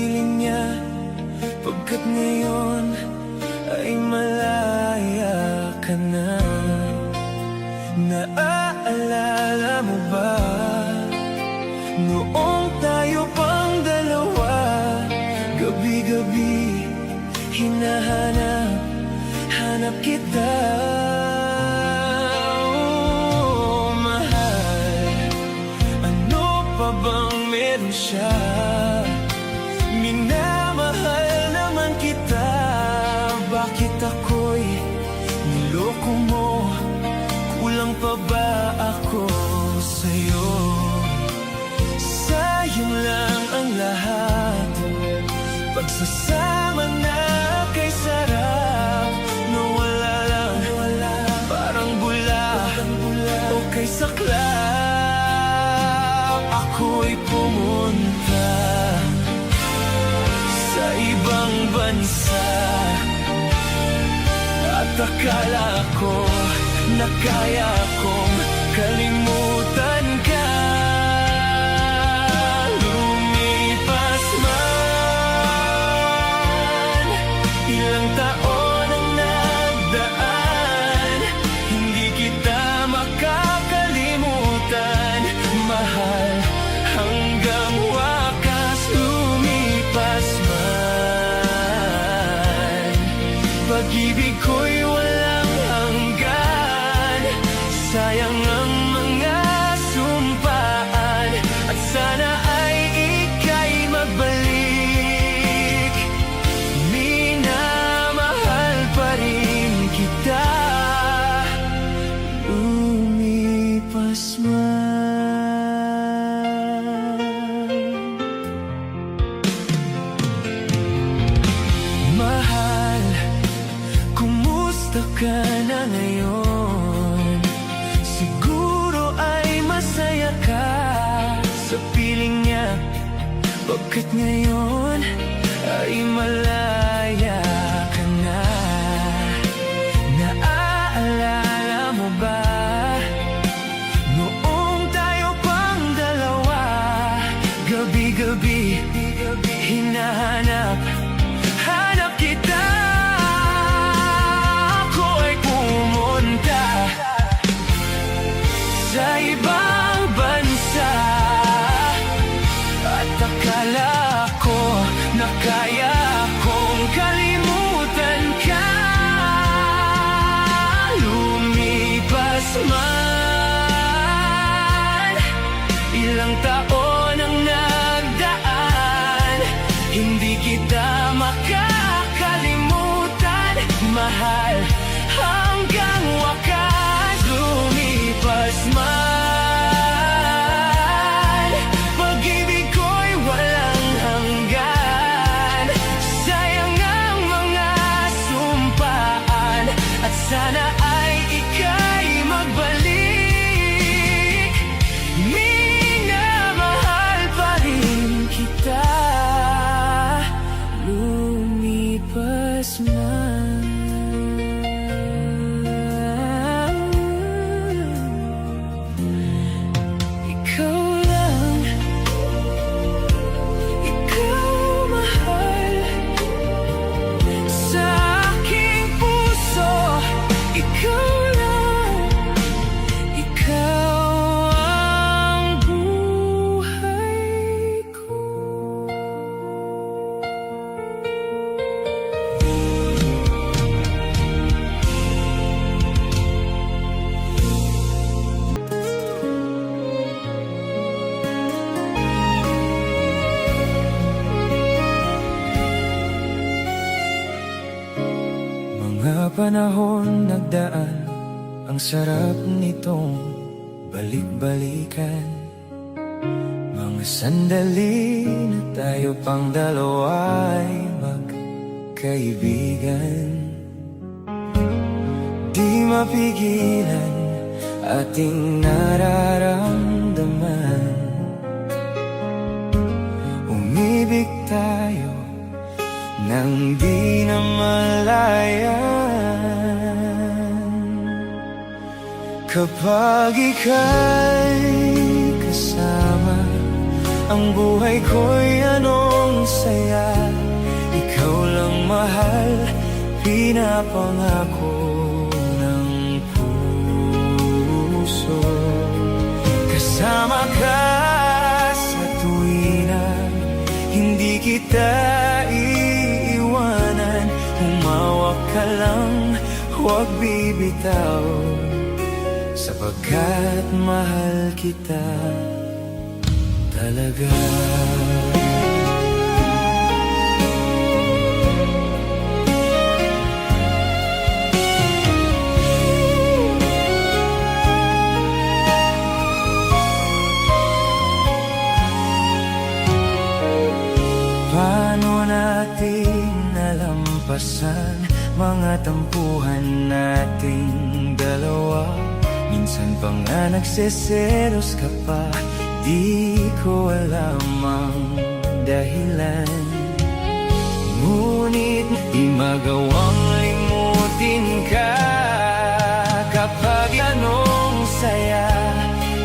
piling niya, pagkat ngayon ay malaya ka na. Naaalala mo ba noong tayo pang dalawa? Gabi-gabi hinahanap kita. Oh, mahal, ano pa bang meron siya? Minamahal naman kita. Bakit ako'y niloko mo? Kulang pa ba ako sa'yo? Sayang lang ang lahat. Pagsasama na kay sarap, nawala lang, parang bula o kay saklap. Ako'y pumunta sa ibang bansa at akala ko na kaya kong kalimutan ka. Lumipas man ilang taon ang nagdaan, hindi kita makakalimutan, mahal, hanggang wakas. Lumipas man pag-ibig ko'y walang hanggan. Sayang ang mga sumpaan at sana ay ika'y magbalik. Minamahal pa rin kita, lumipas man. Mahal, kumusta ka na ngayon? Siguro ay masaya ka sa piling niya, bakit ngayon ay malaya ka na? Naaalala mo ba noong tayo pang dalawa? Gabi-gabi hinahanap kita. Ako ay pumunta sa ibang bansa at akala ko na kaya kong kalimutan ka. Lumipas man ilang taon ang nagdaan, hindi kita makakalimutan, mahal, hanggang wakas. Lumipas man pag-ibig ko'y walang hanggan. Sayang ang mga sumpaan at sana ay ika'y magbalik. Minamahal pa rin kita, lumipas man. Ikaw lang, ikaw mahal sa aking puso. Ikaw lang, ikaw ang buhay ko. Mga panahon nagdaan, ang sarap nitong balik-balikan. Mga sandali na tayo pang dalawa'y magkaibigan. Di mapigilan ating nararamdaman. Umibig tayo nang di na malayan. Kapag ika'y kasama, ang buhay ko'y anong saya. pinapangako ng puso. Kasama ka sa tuwina, hindi kita iiwanan. Humawak ka lang, huwag bibitaw, sapagkat mahal kita talaga. Paano natin nalampasan mga tampuhan nating dalawa? Minsan pa nga nagseselos ka pa, di ko alam ang dahilan. Ngunit di magawang limutin ka kapag anong saya.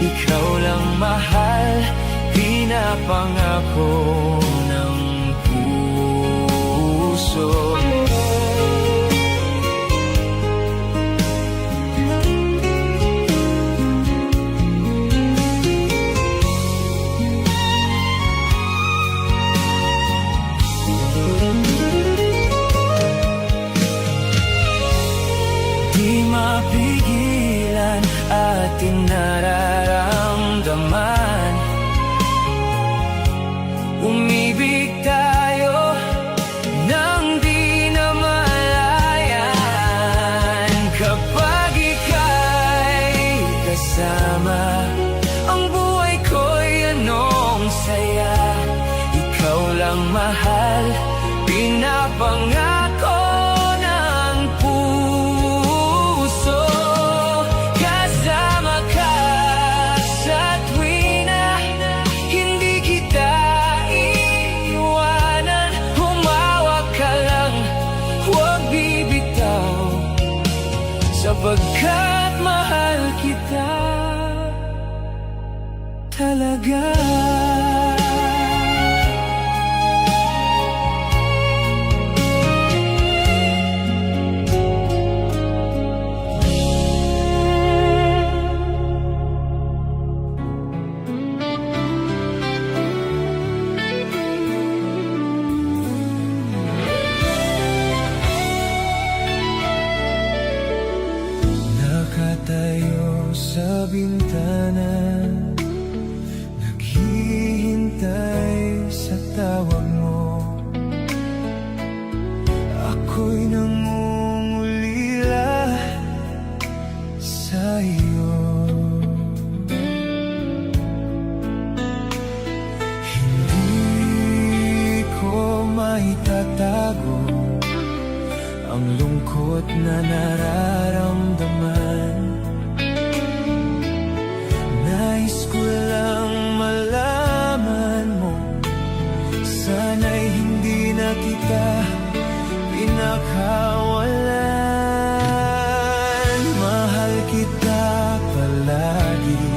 Ikaw lang mahal, pinapangako ng puso. Di mapigilan ating nararamdaman. Umibig tayo nang di na malayan. Kapag ika'y kasama, ang buhay ko'y anong saya. Ikaw lang mahal, pinapangako ng puso. Kasama ka sa tuwina, hindi kita iiwanan. Humawak ka lang, huwag bibitaw, sapagkat mahal kita talaga. Nakatayo sa bintana, naghihintay sa tawag mo. Ako'y nangungulila sa iyo. Hindi ko maitatago ang lungkot na nararamdaman. Nais ko lang malaman mo, sana'y hindi na kita pinakawalan. Mahal kita palagi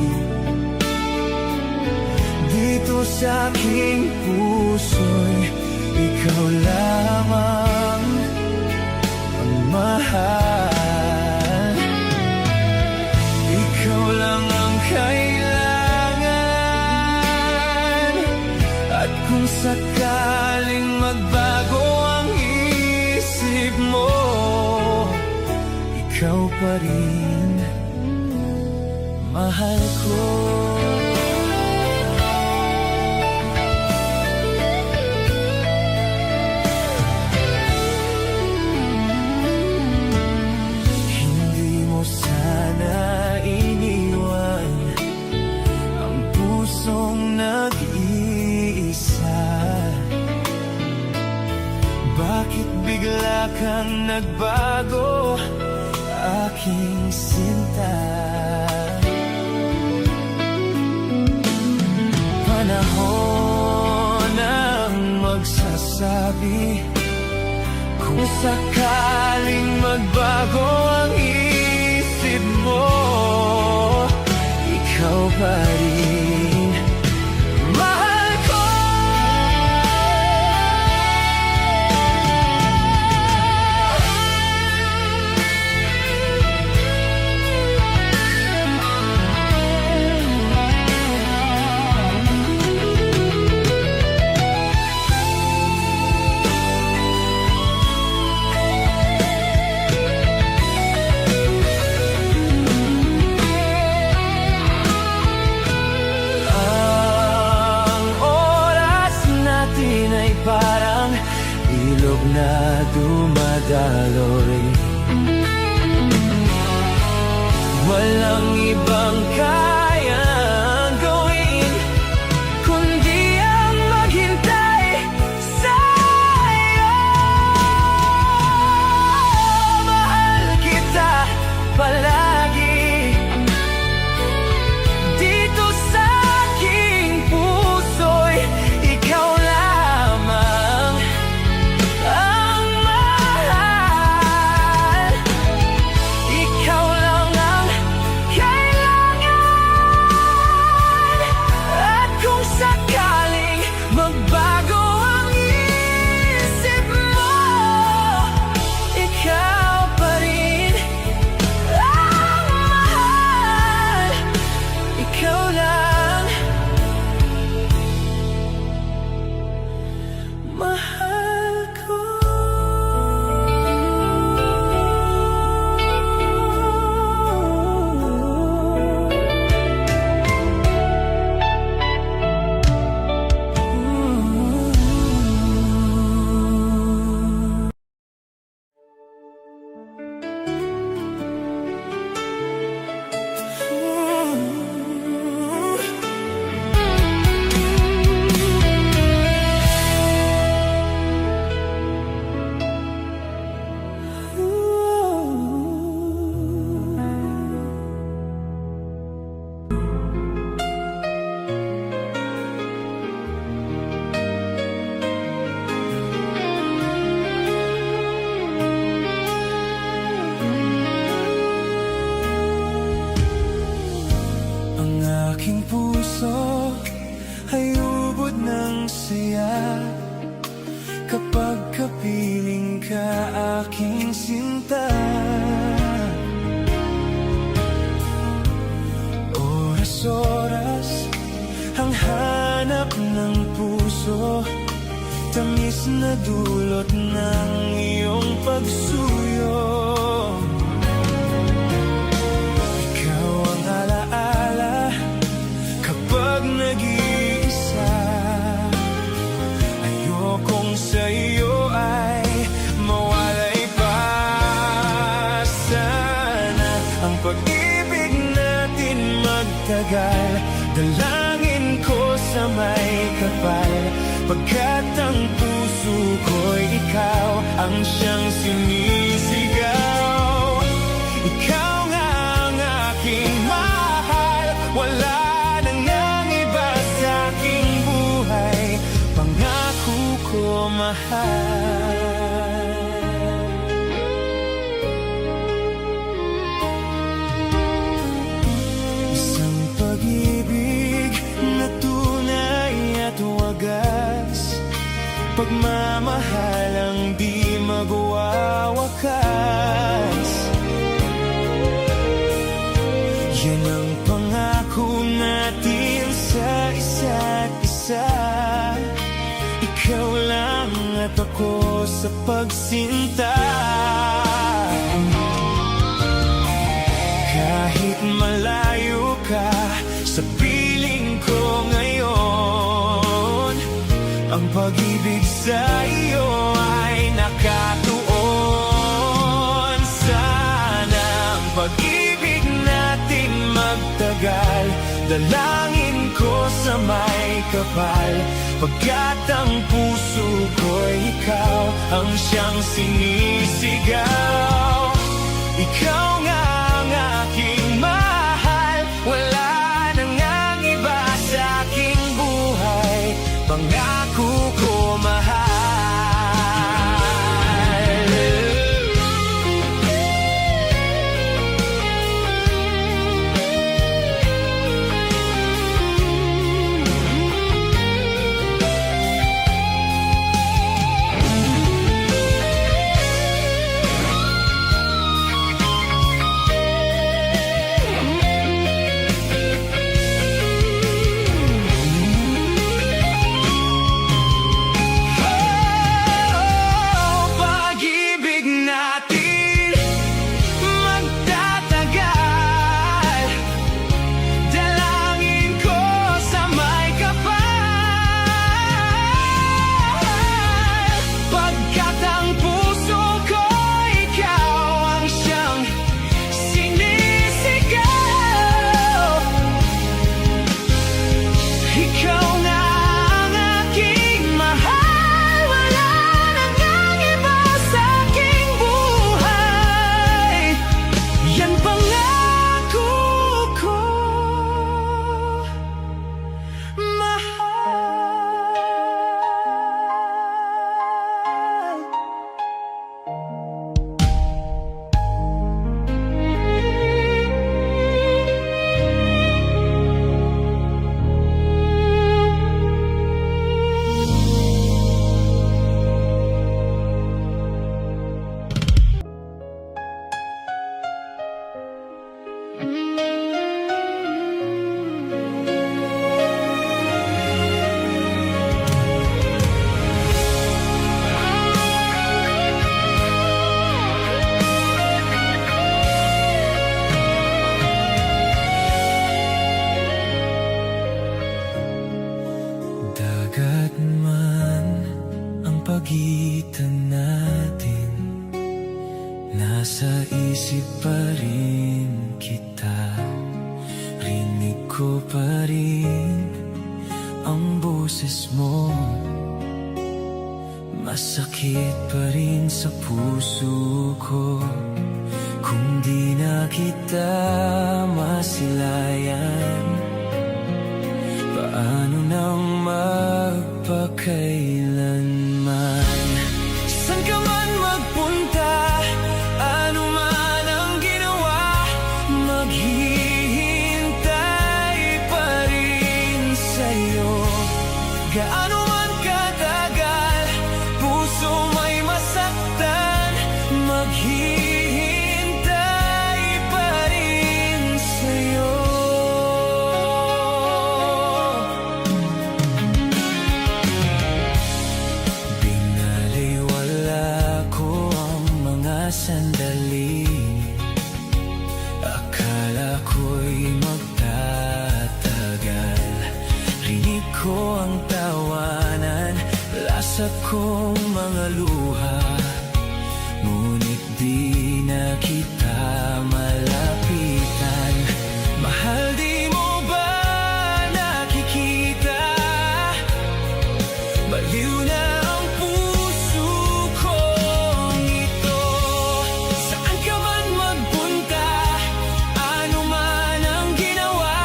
dito sa aking puso'y ikaw lamang ang mahal. Ikaw lang ang kailangan. At kung sakaling magbago ang isip mo, ikaw pa rin mahal ko. Sana iniwan ang pusong nag-iisa. Bakit bigla kang nagbago, aking sinta? Panahon ang magsasabi kung sakaling magbago ang isip mo, ikaw pa rin mahal ko. ilog na dumadaloy. Walang ibang kayang gawin kundi ang maghintay sa'yo. Mahal kita palagi dito sa aking puso'y ikaw lamang ang mahal. Ikaw lang ang kailangan. At kung sakaling magbago ang isip mo, ikaw pa rin ang mahal. Ikaw lang mahal ko. Ang aking puso ay ubod ng saya kapag kapiling ka, aking sinta. Oras-oras ang hanap ng puso, tamis na dulot ng iyong pagsuyo. Ikaw ang alaala kapag nag-iisa. Ayokong sa'yo ay mawalay pa. Sana ang pag-ibig natin magtagal, dalangin ko sa may kapal, pagkat ang puso ko'y ikaw ang siyang sinisigaw. Ikaw nga ang aking mahal, wala nang nang iba sa aking buhay, pangako ko mahal. Isang pag-ibig na tunay at wagas, pagmamahal ang di magwawakas. Yan ang pangako natin sa isa't isa. Ikaw lang at ako sa pagsinta. Kahit malayo ka sa piling ko ngayon, ang pag-ibig sa iyo ay nakatuon. Sana ang pag-ibig natin magtagal, dalangin ko sa may kapal, pagkat ang puso ko'y ikaw ang siyang sinisigaw. Ikaw nga ang aking mahal, wala nang ang iba sa aking buhay, pangako ko mahal. pagitan natin, nasa isip pa rin kita. Rinig ko pa rin ang boses mo, masakit pa rin sa puso ko kung di na kita masilayan. Paano nang magpakailanman? San ka man magpunta, ano man ang ginawa, maghihintay pa rin sa'yo. Gaano man katagal, puso may masaktan, maghihintay pa rin sa'yo. Binaliwala ko ang mga sandali, akala ko'y magtatagal. Rinig ko ang tawanan, lasa kong mga luha, ngunit di na kita malapitan. Mahal, di mo ba nakikita? Baliw na ang puso kong ito. Saan ka man magpunta, ano man ang ginawa,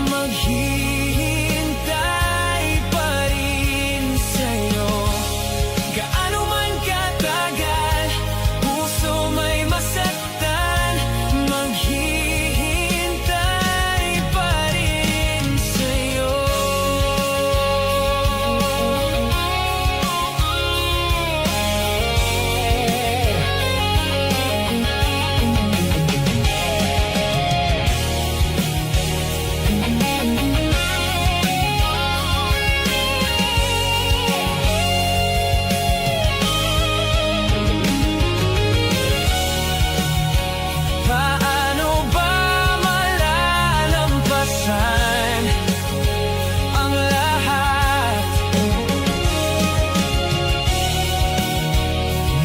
maghihintay pa rin sa'yo. Gaano man katagal, puso may masaktan, maghihintay pa rin sa'yo. Paano ba malalampasan ang lahat?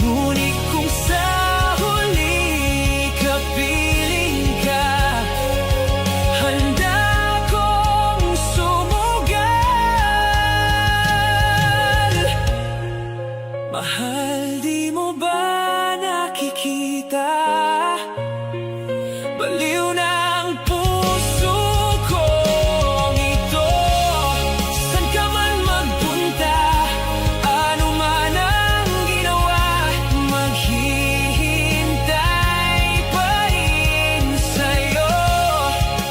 Ngunit kung sa huli kapiling ka, handa kong sumugal. Mahal, di mo ba nakikita? Baliw na ang puso kong ito. San ka man magpunta, ano man ang ginawa, maghihintay pa rin sa'yo.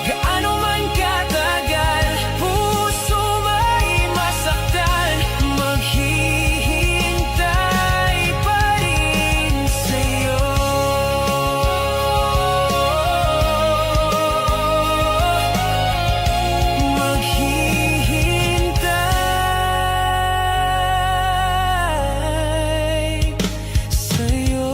Gaano man katagal, puso may masaktan, maghihintay pa rin sa'yo. Maghihintay sa'yo.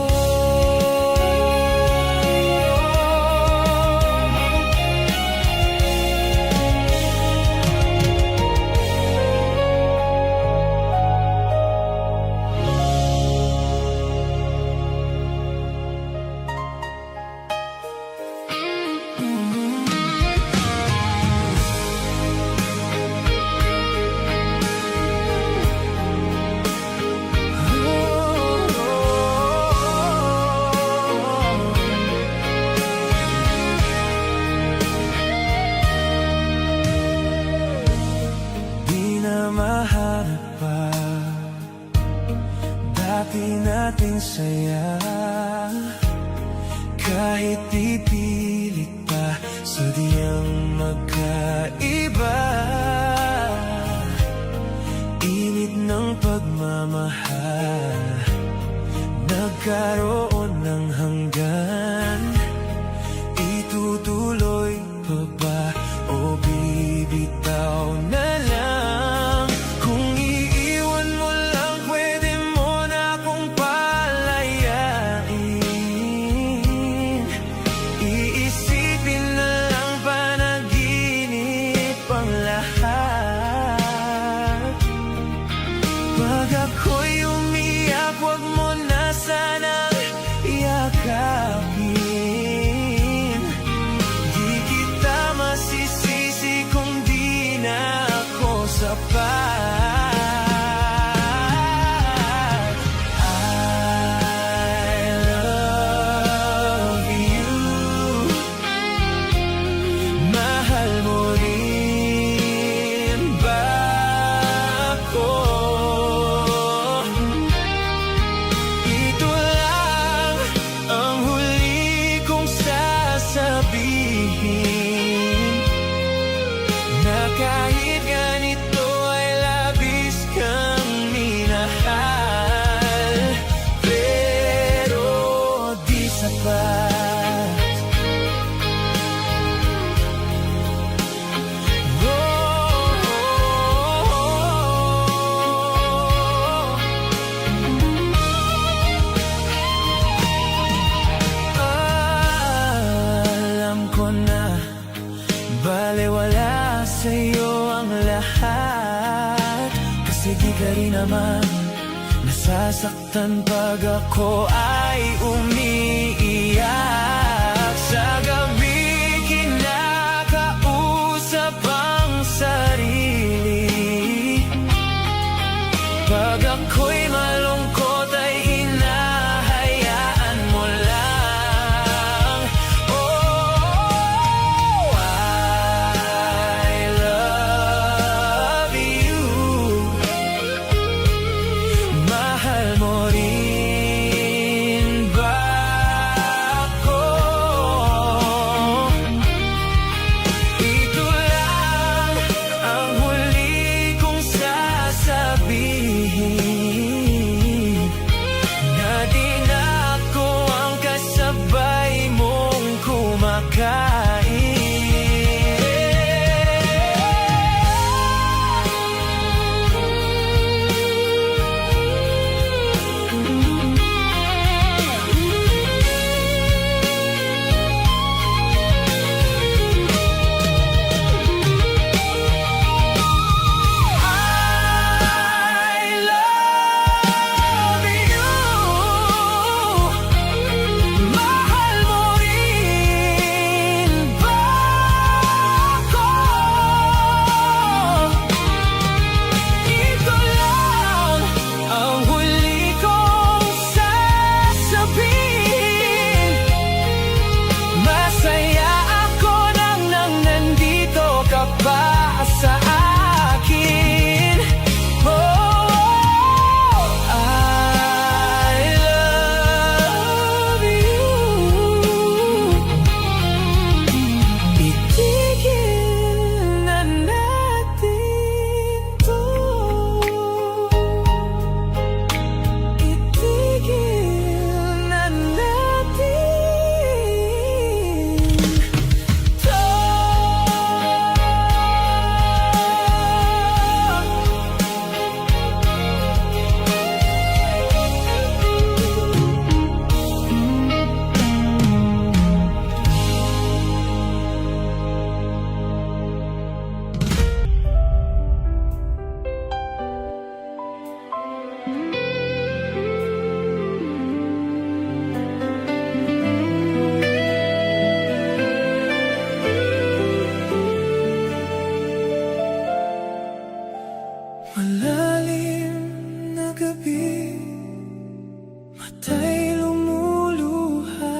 Di na mahanap pa dati nating saya, kahit ipilit pa, sadyang magkaiba. Init ng pagmamahal, nagkaroon ng hanggan. Itutuloy pa ba o bibitaw na lang? Kung iiwan mo lang, pwede mo na akong palayain. Iisipin na lang, panaginip ang lahat. Pag ako'y ka rin naman nasasaktan pag ako ay umiiyak. Sa gabi kinakausap ang sarili, pag ako'y malungkot ay hinahayaan mo lang. Oh, I love you. Mahal mo rin ba ako? Ito lang ang huli kong sasabihin, na di na ako ang kasabay mong kumakain. Sa akin, oh, I love you. Itigil na natin to. Itigil na natin to. Malalim na gabi, mata'y lumuluha.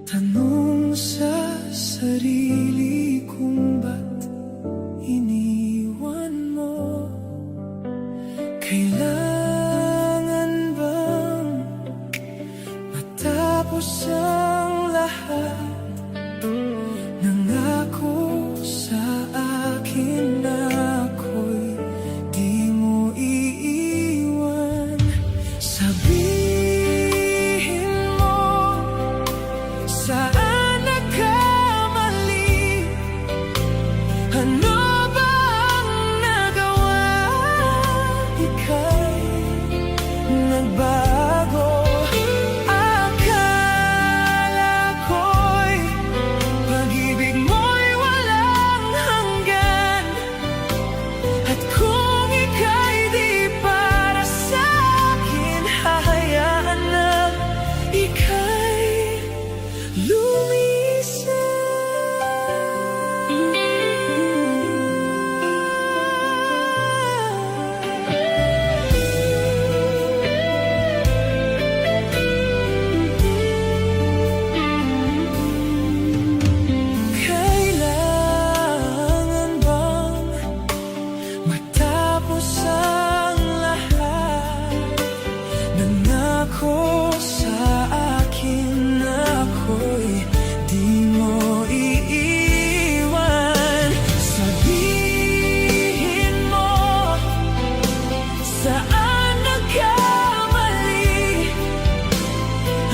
Tanong sa sarili kung ba't iniwan mo. Kailangan bang matapos ang lahat? Nangako sa akin na ako'y di mo iiwan. Sabihin mo, saan nagkamali? Ano ba ang nagawa? Ika'y nagbago. Akala ko'y pag-ibig mo'y walang hanggan, at kung ika'y di para sa'kin, hahayaan na ika'y lumisan. Kailangan bang matapos ang lahat? Nangako sa akin na ako'y di mo iiwan. Sabihin mo, saan nagkamali?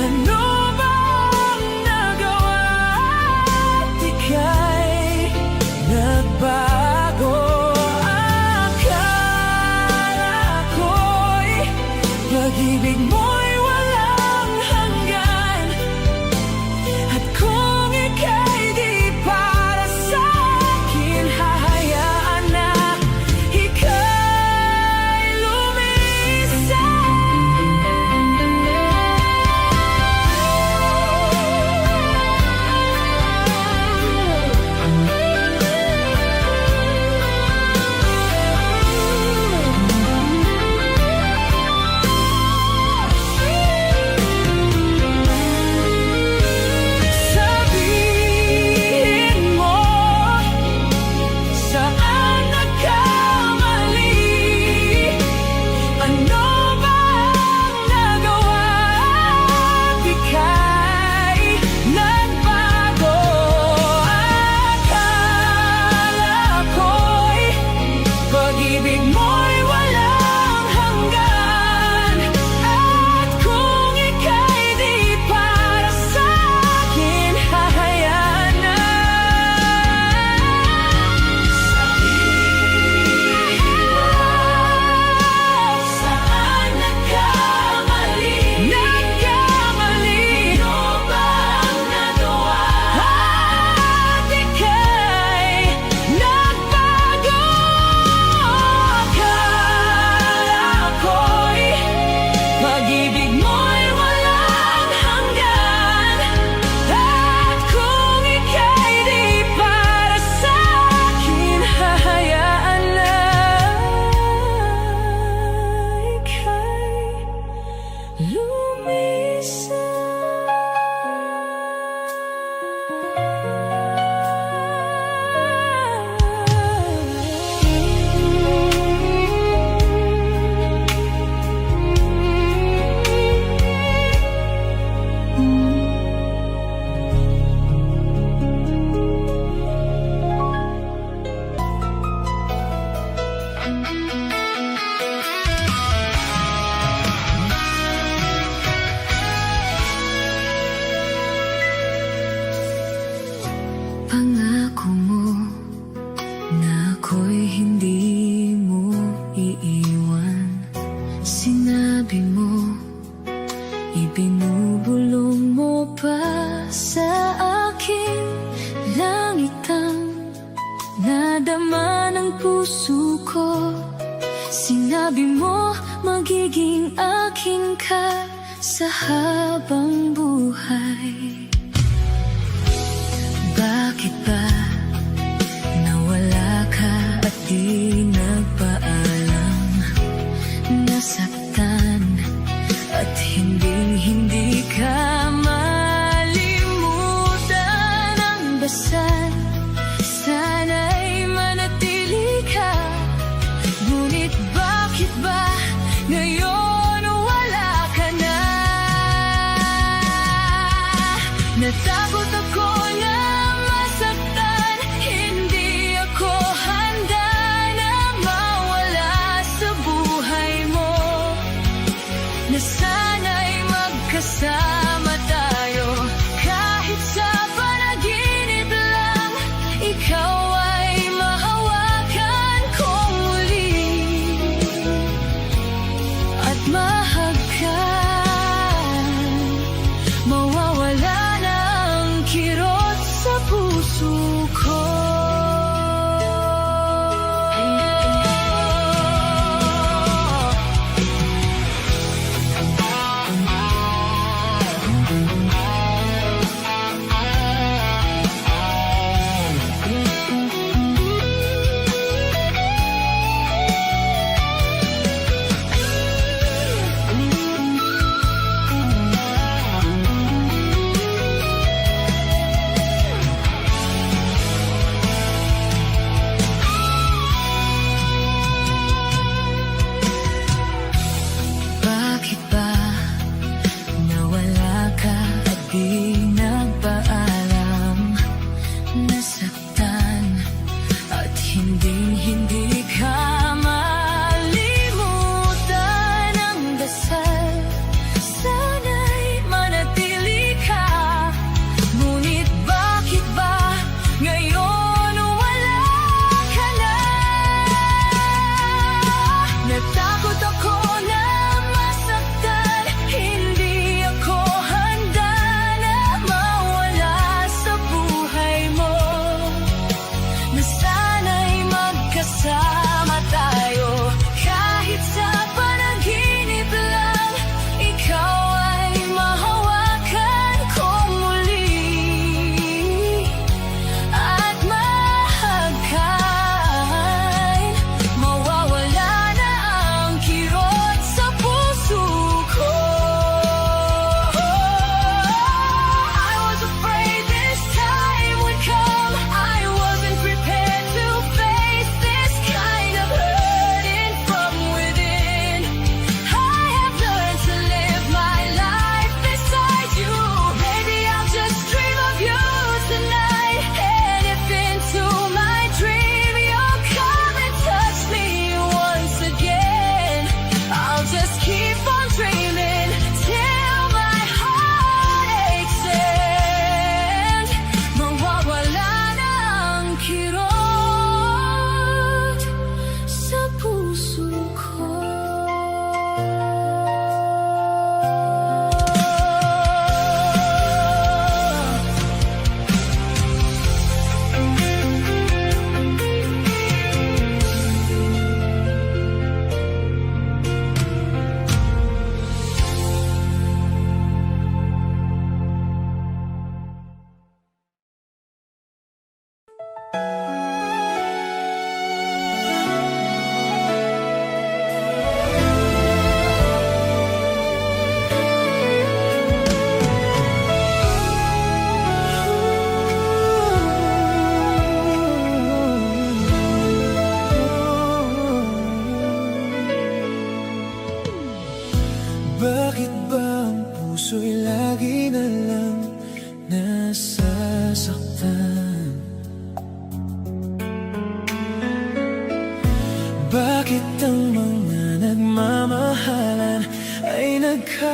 Ano ba ang nagawa? At ika'y nagbago. Akala ko'y pag-ibig mo'y walang hanggan, at kung ika'y di para sa'kin, hahayaan na ika'y sinabi mo, ibinubulong mo pa sa aking langit ang nadama ng puso ko. Sinabi mo, magiging akin ka sa habang buhay. Bakit ba nawala ka at di nagpaalam? Nasaktan at hindi ka malimutan ang dasal. Sana'y manatili ka. Ngunit bakit ba ngayon wala ka na? Natakot ako na masaktan. Hindi ako handa na mawala sa buhay mo. Na sana'y magkasama tayo kahit sa panaginip lang. Ikaw ay mahawakan ko muli at mahagkan. Mawawala na ang kirot sa puso ko. Bakit ba nawala ka at di nagpaalam? Nasaktan at hindi ka malimutan ang dasal. Sana'y manatili ka. Ngunit bakit ba ngayon wala ka na? Natakot ako na masaktan. Hindi ako handa na mawala sa buhay mo. Na sana'y magkasama tayo kahit sa panaginip lang. Ikaw ay mahawakan ko muli at mahagkan. Mawawala na ang kirot sa puso ko. I was afraid this time would come. I wasn't prepared to face this kind of hurting from within. I have learned to live my life beside you. Maybe I'll just dream of you tonight. And if into my dream you'll come and touch me once again, I'll just keep on dreaming till my heart aches and mawawala na ang kirot sa puso ko. Bakit ba ang puso'y lagi na lang nasasaktan? Bakit ang mga nagmamahalan ay nagkakalimutan?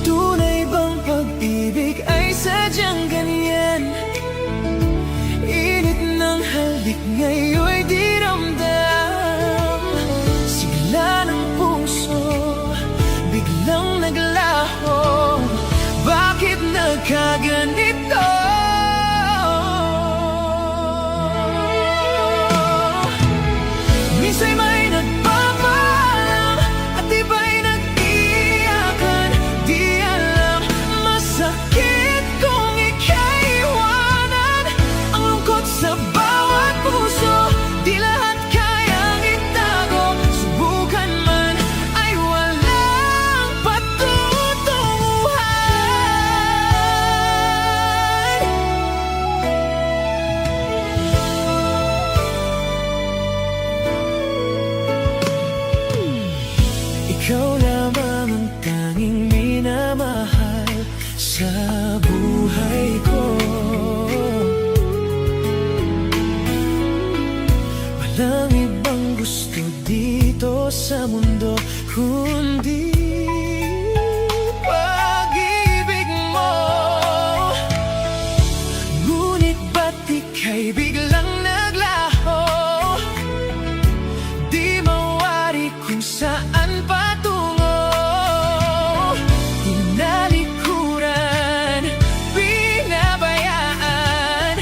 Tunay bang pag-ibig ay sadyang ganyan? Init ng halik ngayon ako'y di ramdam. Sigla ng puso, biglang naglaho. Bakit nagkaganito? Minsan may nagpapaalam at iba'y nag-iiyakan. Di alam, masakit kung ika'y iwanan. Ang lungkot sa bawat puso, di lahat kayang itago. Subukan man ay walang patutunguhan. Ikaw lamang ang tanging minamahal sa buhay ko. Walang ibang gusto dito sa mundo kundi pag-ibig mo. Ngunit ba't ika'y biglang naglaho? Di mawari kung saan patungo. Tinalikuran, pinabayaan,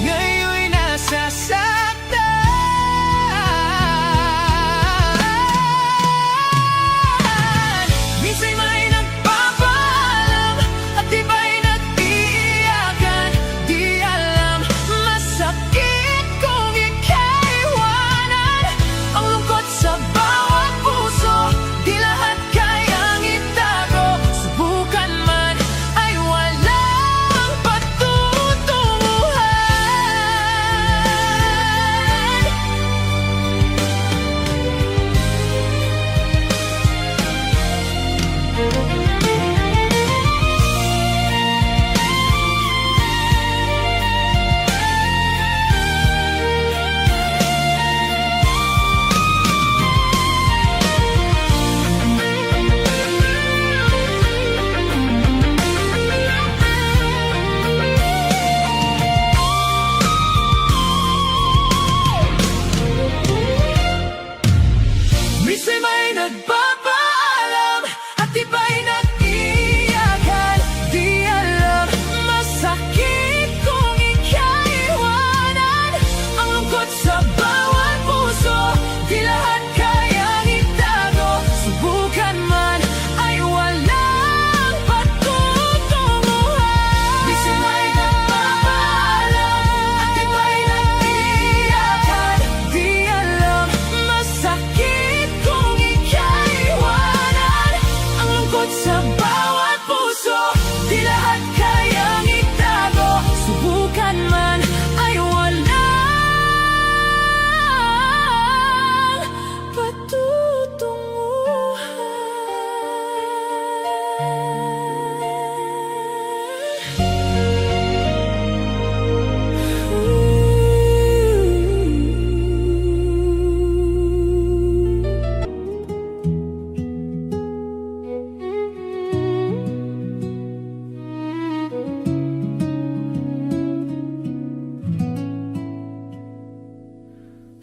ngayon'y nasasaktan. Minsan may nagpapaalam at iba'y nag-iiyakan. Di alam, masakit kung ika'y iwanan. Ang lungkot sa bawat puso, di lahat kayang itago. Subukan man ay walang patutunguhan. Minsan may nagpapaalam at iba'y nag-iiyakan. Di alam, masakit kung ika'y iwanan. Ang lungkot sa bawat puso, di lahat kayang itago. Subukan man ay walang patutunguhan. Minsan may nagpapaalam at iba'y nag-iiyakan. Di alam, masakit kung ika'y iwanan. Ang lungkot sa bawat puso, di lahat kayang itago. Subukan man ay walang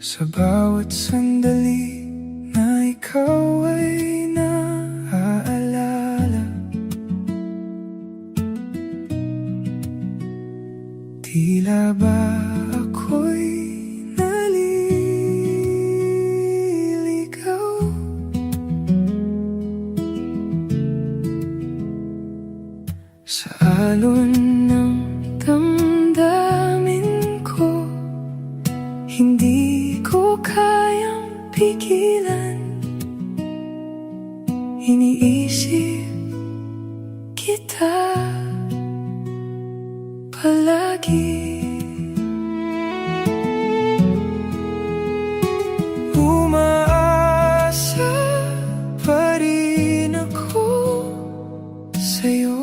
Sa bawat sandali na ikaw ay naaalala, tila ba ako'y naliligaw? Sa alon ng damdamin ko, hindi ko kayang pigilan. Iniisip kita palagi. Umaasa pa rin ako sa'yo.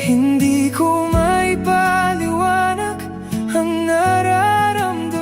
Hindi ko may paliwanag ang nararamdaman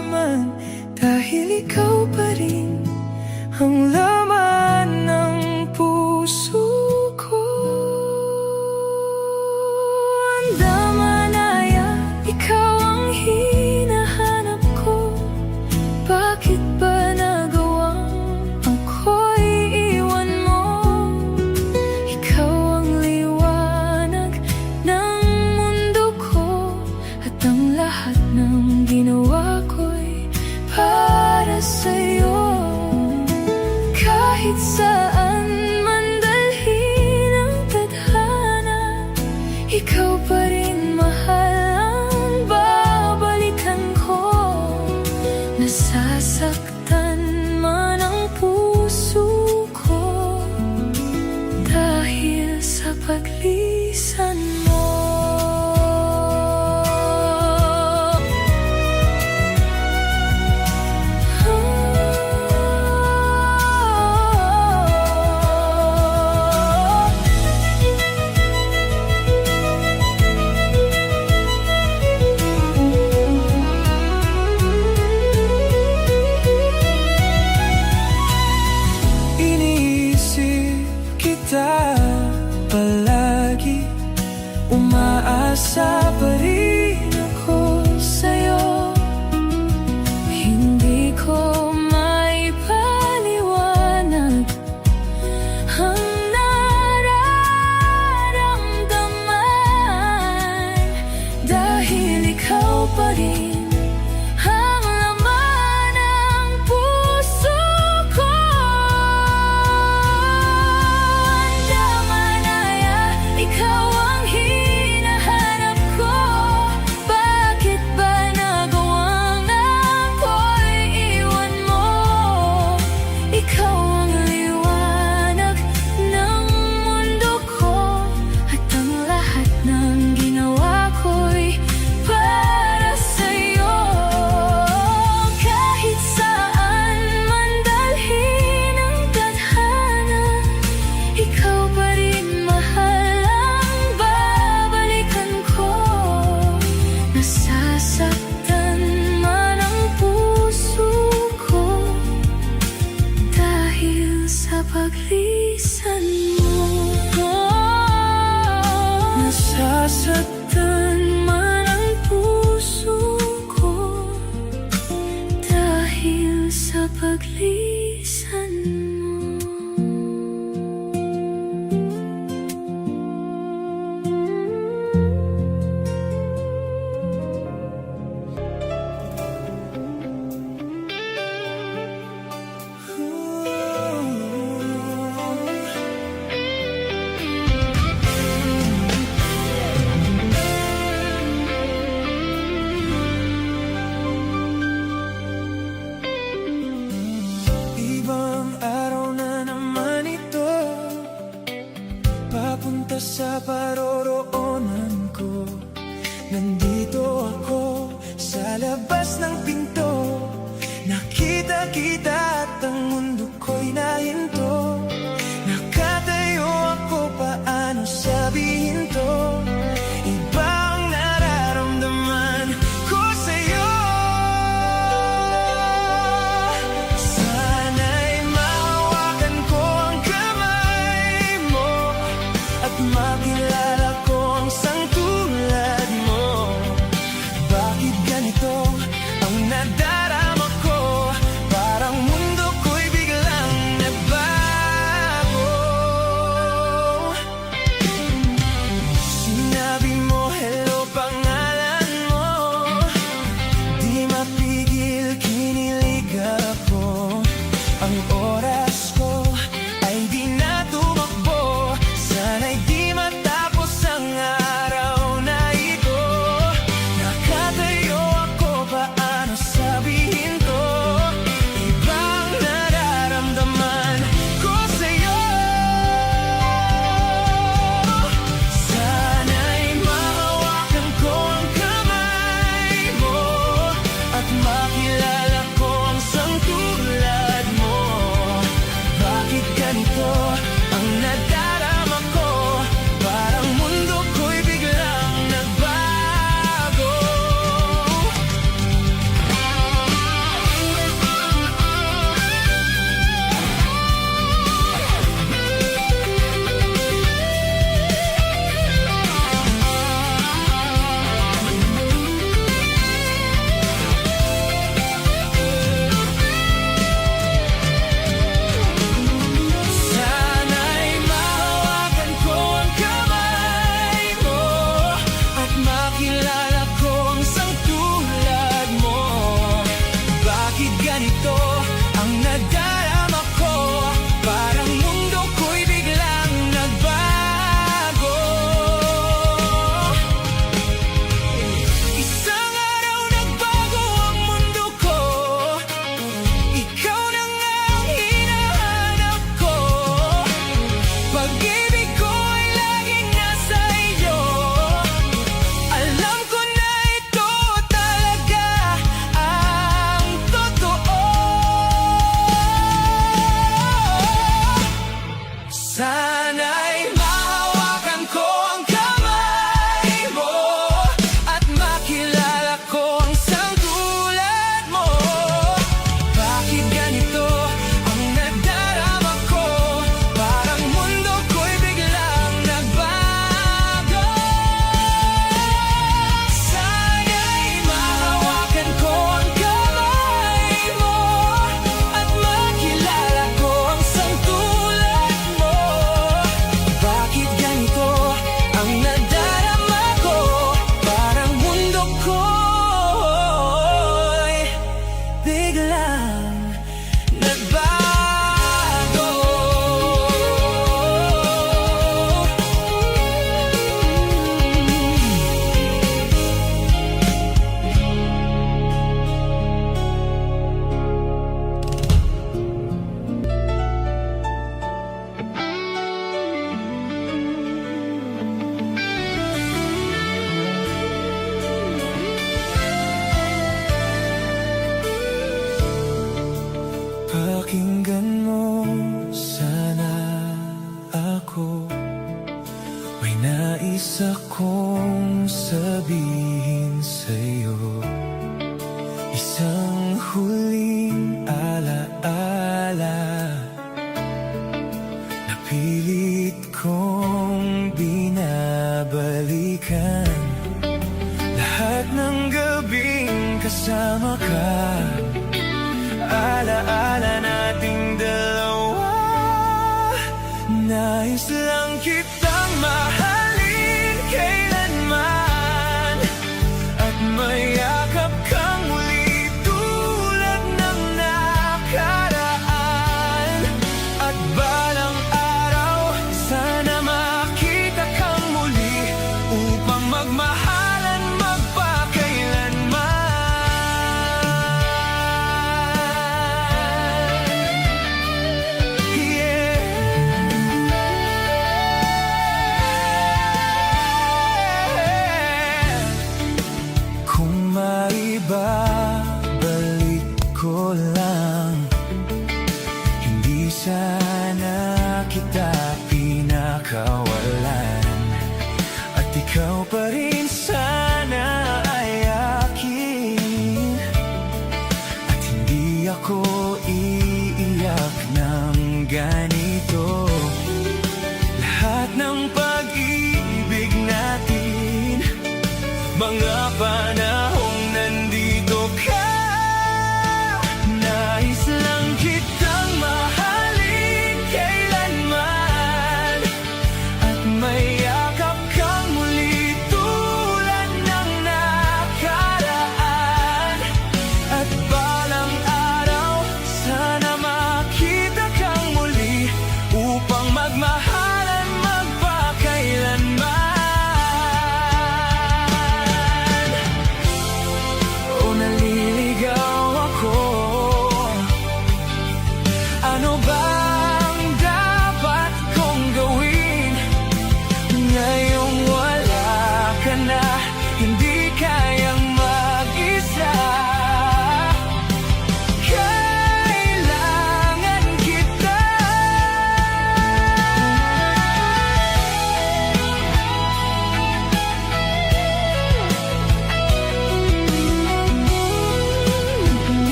ang lahat ng ginawa ko'y para sa'yo. Kahit saan man dalhin ang tadhana, ikaw pa rin mahal ang babalikan ko. Nasasaktan man ang puso ko dahil sa paglisan mo. Iniisip kita palagi, umaasa pa rin ako sa'yo. Hindi ko maipaliwanag ang nararamdaman dahil ikaw pa rin ang laman ng puso ko. Damanaya, ikaw ang hinahanap ko. Bakit ba nagawang ako'y iwan mo? Ikaw ang liwanag ng mundo ko, at ang lahat ng ginawa ko'y para sa'yo. Kahit saan man dalhin ang tadhana, ikaw pa rin mahal ang babalikan ko. Nasasaktan man ang puso ko dahil sa paglisan mo. Nasasaktan man ang puso ko dahil sa paglisan mo. ganito ang nadarama ko. Parang mundo ko'y biglang nagbago. Isang araw nagbago ang mundo ko. Ikaw na nga ang hinahanap ko. Pag-ibig ko ay laging nasa iyo. Alam ko na ito talaga ang totoo. Sana'y mahawakan ko ang kamay mo at makilala ko ang isang tulad mo. Bakit ganito ang nadarama ko? Parang mundo ko'y biglang nagbago. Sana'y mahawakan ko ang kamay mo at makilala ko ang isang tulad mo. Bakit ganito ang nadarama ko? Parang mundo ko'y biglang nagbago. Pakinggan mo sana ako. May nais akong sabihin sa'yo. Isang huling alaala na pilit kong binabalikan. Lahat ng gabing kasama ka, alaala nating dalawa. Nais lang kitang mahalin kailanman at mayakap kang muli tulad ng nakaraan. At balang araw sana makita kang muli upang magmahalan magpakailanman. Kung maibabalik ko lang, hindi sana kita pinakawalan. At ikaw pa rin sana ay akin. At hindi ako iiyak ng ganito. Lahat ng pag-ibig natin, mga panahong nandito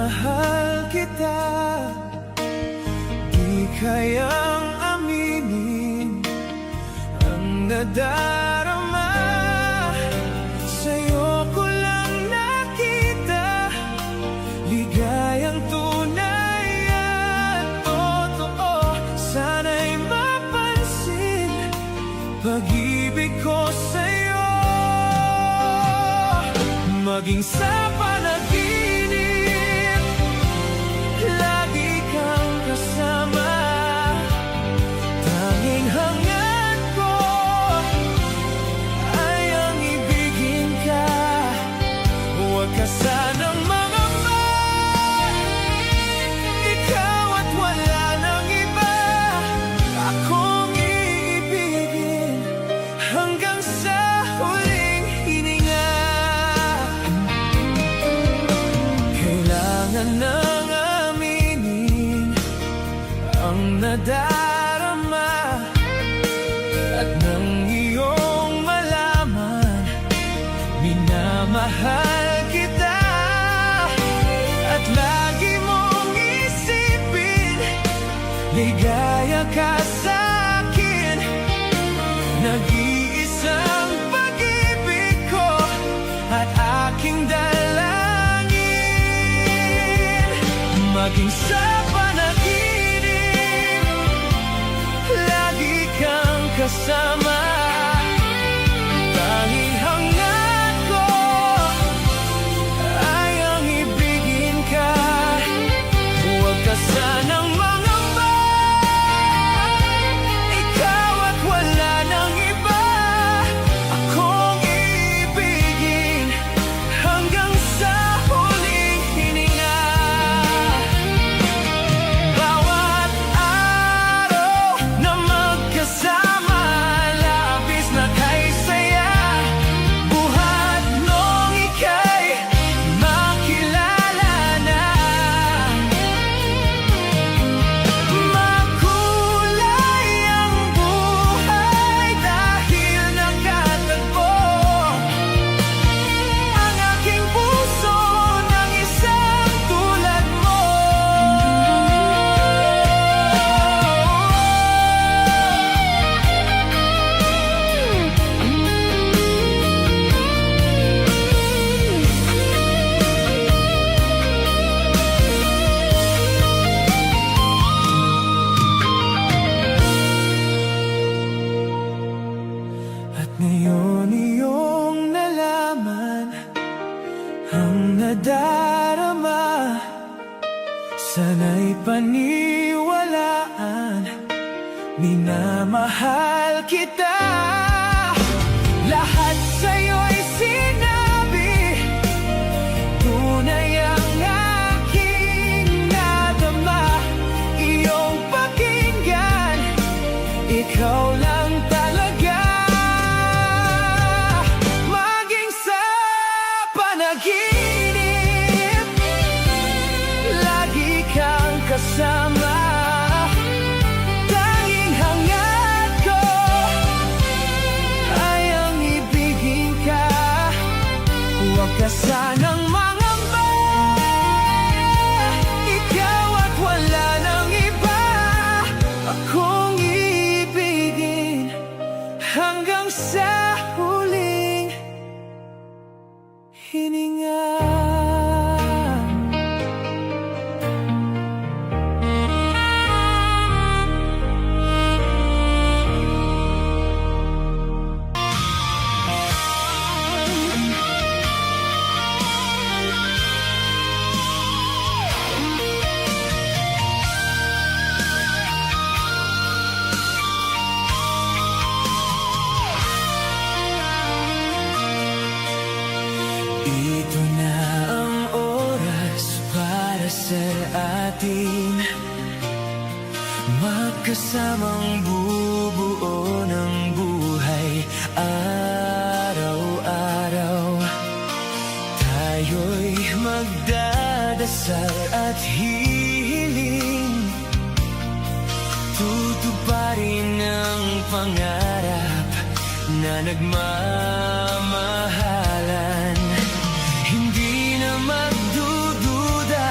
mahal kita. Di kayang aminin ang nadarama. Sa'yo ko lang nakita ligayang tunay at totoo. Sana'y mapansin pag-ibig ko sa'yo. Maging sa panaginip, lagi kang kasama. Tanging hangad ko ay ang ibigin ka. Huwag ka sanang mangamba, ikaw at wala nang iba. Akong iibigin hanggang sa huling hininga. Kailangan nang aminin ang nadarama, at nang iyong malaman minamahal kita. At lagi mong isipin ligaya ka sa'kin. Nag-iisang pag-ibig ko at aking dalangin. Maging sa panaginip, lagi kang kasama. Tanging hangad ko ay ang ibigin ka. Huwag ka sanang mangamba, ikaw at wala nang iba. Akong iibigin hanggang sa huling hininga. Bawat araw na magkasama, labis na kay saya. Buhat nung ika'y makilala na. Makulay ang buhay dahil nakatagpo ang aking puso ng isang tulad mo. At ngayon iyong nalaman ang nadarama. Sana'y paniwalaan, minamahal kita. Lahat sa'yo'y sinabi, tunay ang aking nadama. Iyong pakinggan, ikaw lang talaga. Maging sa panaginip, lagi kang kasama. Tanging hangad ko ay ang ibigin ka. Huwag ka sanang mangamba, ikaw at wala nang iba. Akong iibigin hanggang sa huling hininga. Ito na ang oras para sa atin, magkasamang bubuo ng buhay araw-araw. Tayo'y magdadasal at hihiling, tutuparin ang pangarap na nagmamahalan. Hindi na magdududa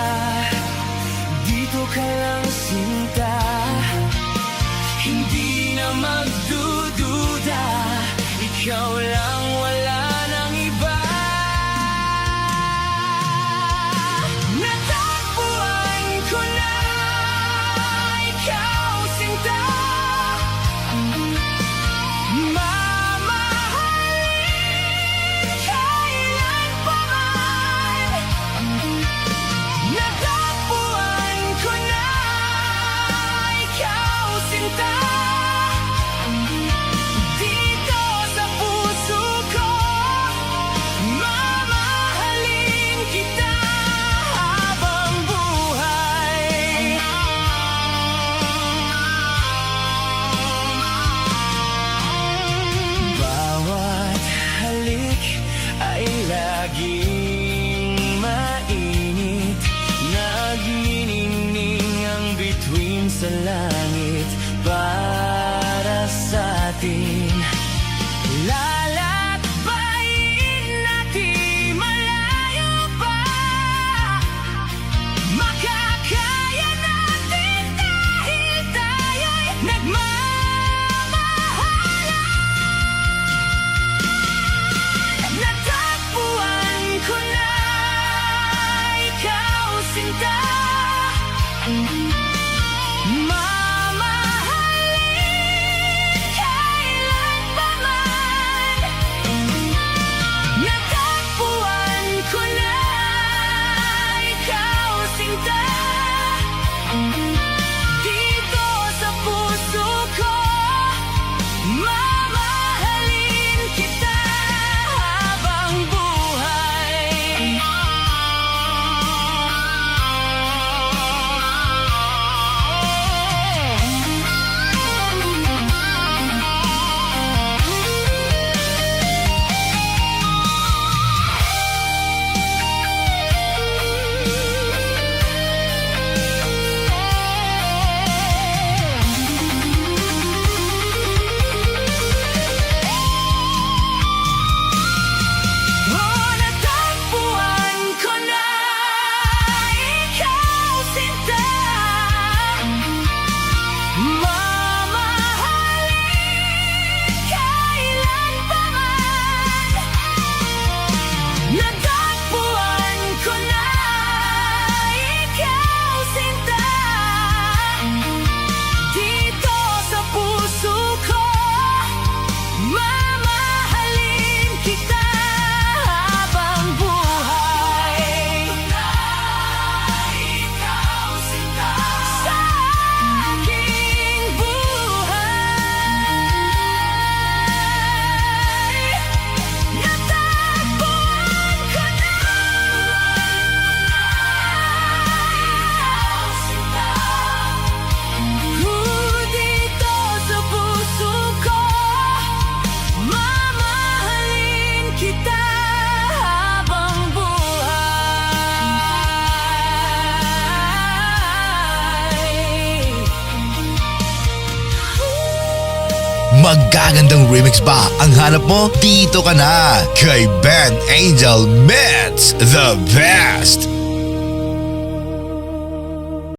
Magagandang remix ba ang hanap mo? Dito ka na kay Ben Angel Mets, the best!